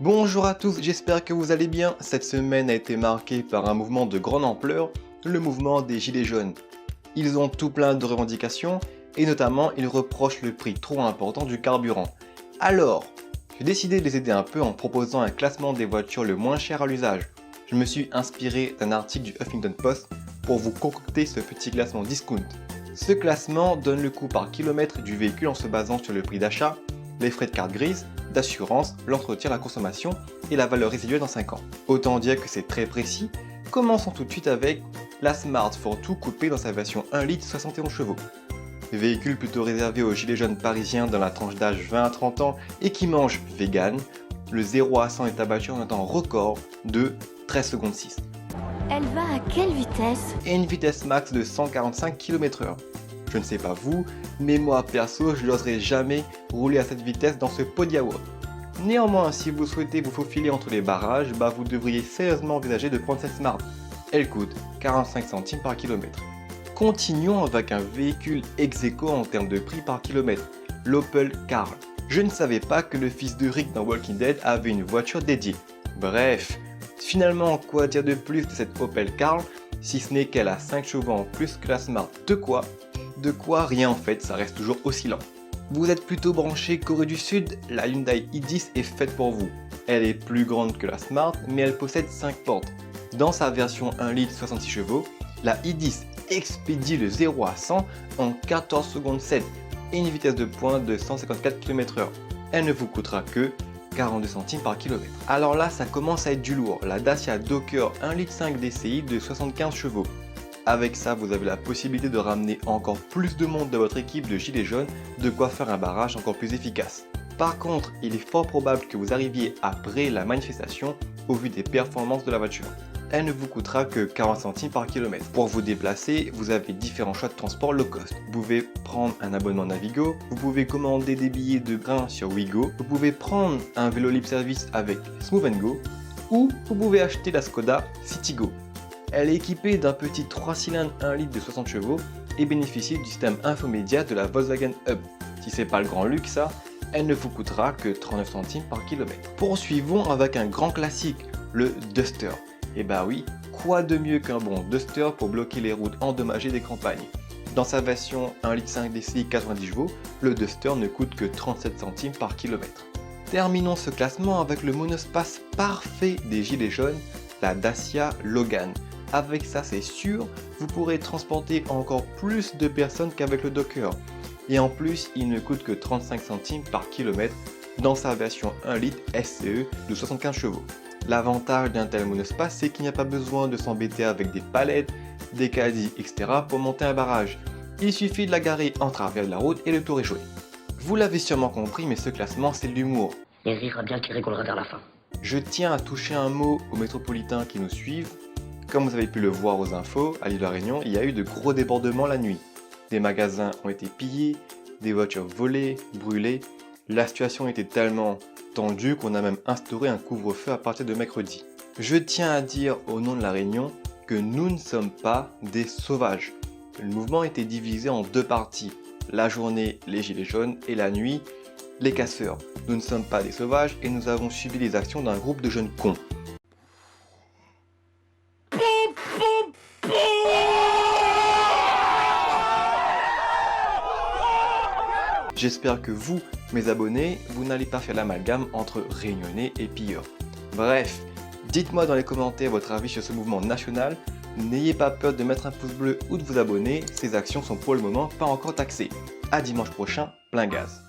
Bonjour à tous, j'espère que vous allez bien. Cette semaine a été marquée par un mouvement de grande ampleur, le mouvement des Gilets jaunes. Ils ont tout plein de revendications et notamment ils reprochent le prix trop important du carburant. Alors, j'ai décidé de les aider un peu en proposant un classement des voitures le moins cher à l'usage. Je me suis inspiré d'un article du Huffington Post pour vous concocter ce petit classement discount. Ce classement donne le coût par kilomètre du véhicule en se basant sur le prix d'achat, les frais de carte grise, d'assurance, l'entretien, la consommation et la valeur résiduelle dans 5 ans. Autant dire que c'est très précis. Commençons tout de suite avec la Smart Fortwo coupée dans sa version 1 litre 71 chevaux. Véhicule plutôt réservé aux gilets jaunes parisiens dans la tranche d'âge 20 à 30 ans et qui mange vegan, le 0 à 100 est abattu en un temps record de 13 secondes 6. Elle va à quelle vitesse? Et une vitesse max de 145 km/h. Je ne sais pas vous, mais moi perso, je n'oserais jamais rouler à cette vitesse dans ce pot de yaourt. Néanmoins, si vous souhaitez vous faufiler entre les barrages, vous devriez sérieusement envisager de prendre cette Smart. Elle coûte 45 centimes par kilomètre. Continuons avec un véhicule ex-aequo en termes de prix par kilomètre, l'Opel Karl. Je ne savais pas que le fils de Rick dans Walking Dead avait une voiture dédiée. Bref, finalement, quoi dire de plus de cette Opel Karl si ce n'est qu'elle a 5 chevaux en plus que la Smart. De quoi rien en fait, ça reste toujours aussi lent. Vous êtes plutôt branché Corée du Sud, la Hyundai i10 est faite pour vous. Elle est plus grande que la Smart, mais elle possède 5 portes. Dans sa version 1 litre 66 chevaux, la i10 expédie le 0 à 100 en 14 secondes 7 et une vitesse de pointe de 154 km/h. Elle ne vous coûtera que 42 centimes par kilomètre. Alors là, ça commence à être du lourd. La Dacia Docker 1 litre 5 DCI de 75 chevaux. Avec ça, vous avez la possibilité de ramener encore plus de monde dans votre équipe de gilets jaunes, de quoi faire un barrage encore plus efficace. Par contre, il est fort probable que vous arriviez après la manifestation au vu des performances de la voiture. Elle ne vous coûtera que 40 centimes par kilomètre. Pour vous déplacer, vous avez différents choix de transport low cost. Vous pouvez prendre un abonnement Navigo, vous pouvez commander des billets de train sur Ouigo, vous pouvez prendre un vélo libre service avec Smooth & Go, ou vous pouvez acheter la Skoda Citigo. Elle est équipée d'un petit 3 cylindres 1 litre de 60 chevaux et bénéficie du système infomédia de la Volkswagen Hub. Si c'est pas le grand luxe ça, elle ne vous coûtera que 39 centimes par kilomètre. Poursuivons avec un grand classique, le Duster. Et bah oui, quoi de mieux qu'un bon Duster pour bloquer les routes endommagées des campagnes. Dans sa version 1 litre 5 DCI 90 chevaux, le Duster ne coûte que 37 centimes par kilomètre. Terminons ce classement avec le monospace parfait des gilets jaunes, la Dacia Logan. Avec ça, c'est sûr, vous pourrez transporter encore plus de personnes qu'avec le Docker. Et en plus, il ne coûte que 35 centimes par kilomètre dans sa version 1 litre SCE de 75 chevaux. L'avantage d'un tel monospace, c'est qu'il n'y a pas besoin de s'embêter avec des palettes, des caddies, etc. pour monter un barrage. Il suffit de la garer en travers de la route et le tour est joué. Vous l'avez sûrement compris, mais ce classement, c'est de l'humour. Il rira bien qu'il rigolera vers la fin. Je tiens à toucher un mot aux métropolitains qui nous suivent. Comme vous avez pu le voir aux infos, à l'île de la Réunion, il y a eu de gros débordements la nuit. Des magasins ont été pillés, des voitures volées, brûlées. La situation était tellement tendue qu'on a même instauré un couvre-feu à partir de mercredi. Je tiens à dire au nom de la Réunion que nous ne sommes pas des sauvages. Le mouvement était divisé en deux parties. La journée, les gilets jaunes, et la nuit, les casseurs. Nous ne sommes pas des sauvages et nous avons subi les actions d'un groupe de jeunes cons. J'espère que vous, mes abonnés, vous n'allez pas faire l'amalgame entre réunionnais et pilleurs. Bref, dites-moi dans les commentaires votre avis sur ce mouvement national. N'ayez pas peur de mettre un pouce bleu ou de vous abonner, ces actions sont pour le moment pas encore taxées. À dimanche prochain, plein gaz.